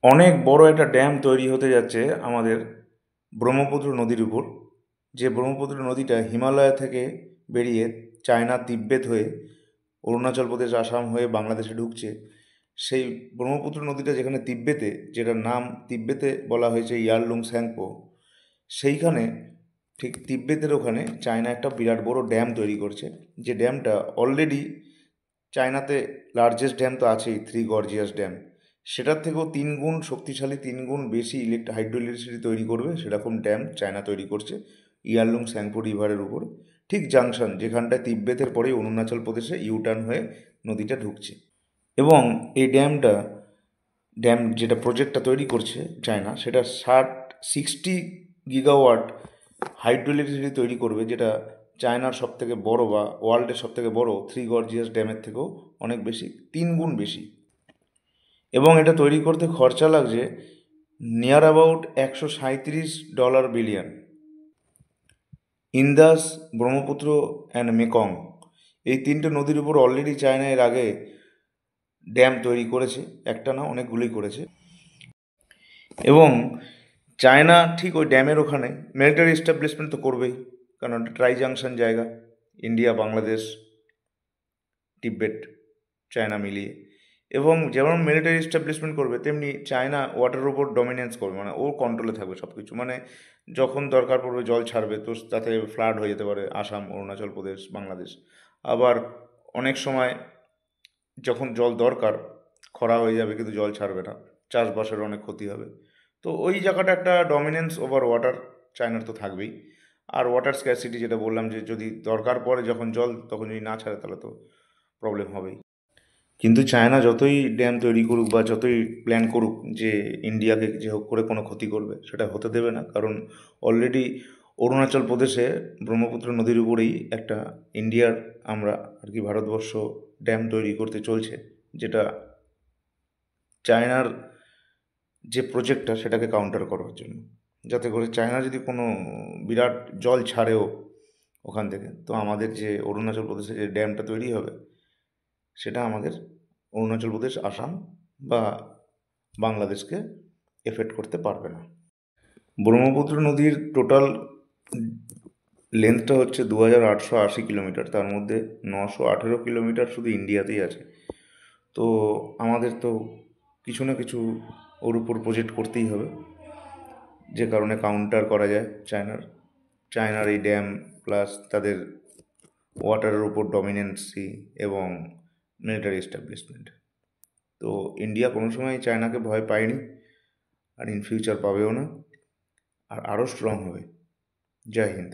অনেক বড় একটা ড্যাম তৈরি হতে যাচ্ছে আমাদের ব্রহ্মপুত্র নদীর উপর। যে ব্রহ্মপুত্র নদীটা হিমালয় থেকে বেরিয়ে চায়না তিব্বত হয়ে অরুণাচল প্রদেশ আসাম হয়ে বাংলাদেশে ঢুকছে। সেই ব্রহ্মপুত্র নদীটা যেখানে তিব্বতে, যেটার নাম তিব্বতে বলা হয়েছে ইয়ারলুং স্যাংপো, সেইখানে ঠিক তিব্বতের ওখানে চায়না একটা বিরাট বড় ড্যাম তৈরি করছে। যে ড্যামটা অলরেডি চায়নাতে লার্জেস্ট ড্যাম তো আছেই, থ্রি গর্জিয়াস ড্যাম, সেটার থেকেও 3 গুণ শক্তিশালী, 3 গুণ বেশি হাইড্রো ইলেকট্রিসিটি তৈরি করবে সেরকম ড্যাম চায়না তৈরি করছে ইয়ারলুং স্যাংপো রিভারের উপর, ঠিক জাংশন যেখানটায় তিব্বতের পরেই অরুণাচল প্রদেশে ইউটার্ন হয়ে নদীটা ঢুকছে। এবং এই ড্যাম যেটা প্রজেক্টটা তৈরি করছে চায়না, সেটা 60 গিগাওয়াট হাইড্রো ইলেকট্রিসিটি তৈরি করবে, যেটা চায়নার সব থেকে বড় বা ওয়ার্ল্ডের সব থেকে বড় থ্রি গর্জিয়াস ড্যামের থেকেও অনেক বেশি, 3 গুণ বেশি। এবং এটা তৈরি করতে খরচা লাগছে near about $137 billion. Indus, Brahmaputra and Mekong, এই 3টে নদীর উপর অলরেডি চায়না এর আগে ড্যাম তৈরি করেছে, একটা না অনেকগুলোই করেছে। এবং চায়না ঠিক ওই ড্যামের ওখানে মিলিটারি এস্টাবলিশমেন্ট তো করবেই, কারণ ওটা ট্রাই জাংশন জায়গা, ইন্ডিয়া, বাংলাদেশ, তিব্বত, চায়না মিলিয়ে। এবং যেমন মিলিটারি এস্টাবলিশমেন্ট করবে, তেমনি চায়না ওয়াটারের ওপর ডমিনেন্স করবে, মানে ওর কন্ট্রোলে থাকবে সব কিছু। মানে যখন দরকার পড়বে জল ছাড়বে, তো তাতে ফ্লাড হয়ে যেতে পারে আসাম, অরুণাচল প্রদেশ, বাংলাদেশ। আবার অনেক সময় যখন জল দরকার, খরা হয়ে যাবে কিন্তু জল ছাড়বে না, চাষবাসের অনেক ক্ষতি হবে। তো ওই জায়গাটা একটা ডমিনেন্স ওভার ওয়াটার চায়নার তো থাকবেই। আর ওয়াটার স্ক্যারসিটি, যেটা বললাম, যে যদি দরকার পড়ে যখন জল, তখন যদি না ছাড়ে তাহলে তো প্রবলেম হবেই। কিন্তু চায়না যতই ড্যাম তৈরি করুক বা যতই প্ল্যান করুক যে ইন্ডিয়াকে যে হোক করে কোনো ক্ষতি করবে, সেটা হতে দেবে না। কারণ অলরেডি অরুণাচল প্রদেশে ব্রহ্মপুত্র নদীর উপরেই একটা ইন্ডিয়ার, আমরা আর কি ভারতবর্ষ ড্যাম তৈরি করতে চলছে, যেটা চায়নার যে প্রজেক্টটা সেটাকে কাউন্টার করার জন্য, যাতে করে চায়না যদি কোনো বিরাট জল ছাড়েও ওখান থেকে, তো আমাদের যে অরুণাচল প্রদেশে যে ড্যামটা তৈরি হবে, সেটা আমাদের অরুণাচল প্রদেশ, আসাম বা বাংলাদেশকে এফেক্ট করতে পারবে না। ব্রহ্মপুত্র নদীর টোটাল লেন্থটা হচ্ছে 2880 কিলোমিটার, তার মধ্যে 918 কিলোমিটার শুধু ইন্ডিয়াতেই আছে। তো আমাদের তো কিছু না কিছু ওর উপর প্রজেক্ট করতেই হবে, যে কারণে কাউন্টার করা যায় চায়নার এই ড্যাম, প্লাস তাদের ওয়াটারের উপর ডমিনেন্সি এবং মিলিটারি এস্টাবলিশমেন্ট। তো ইন্ডিয়া কোনো সময় চায়নাকে ভয় পায়নি, আর ইন ফিউচার পাবেও না, আর আরও স্ট্রং হবে। জয় হিন্দ।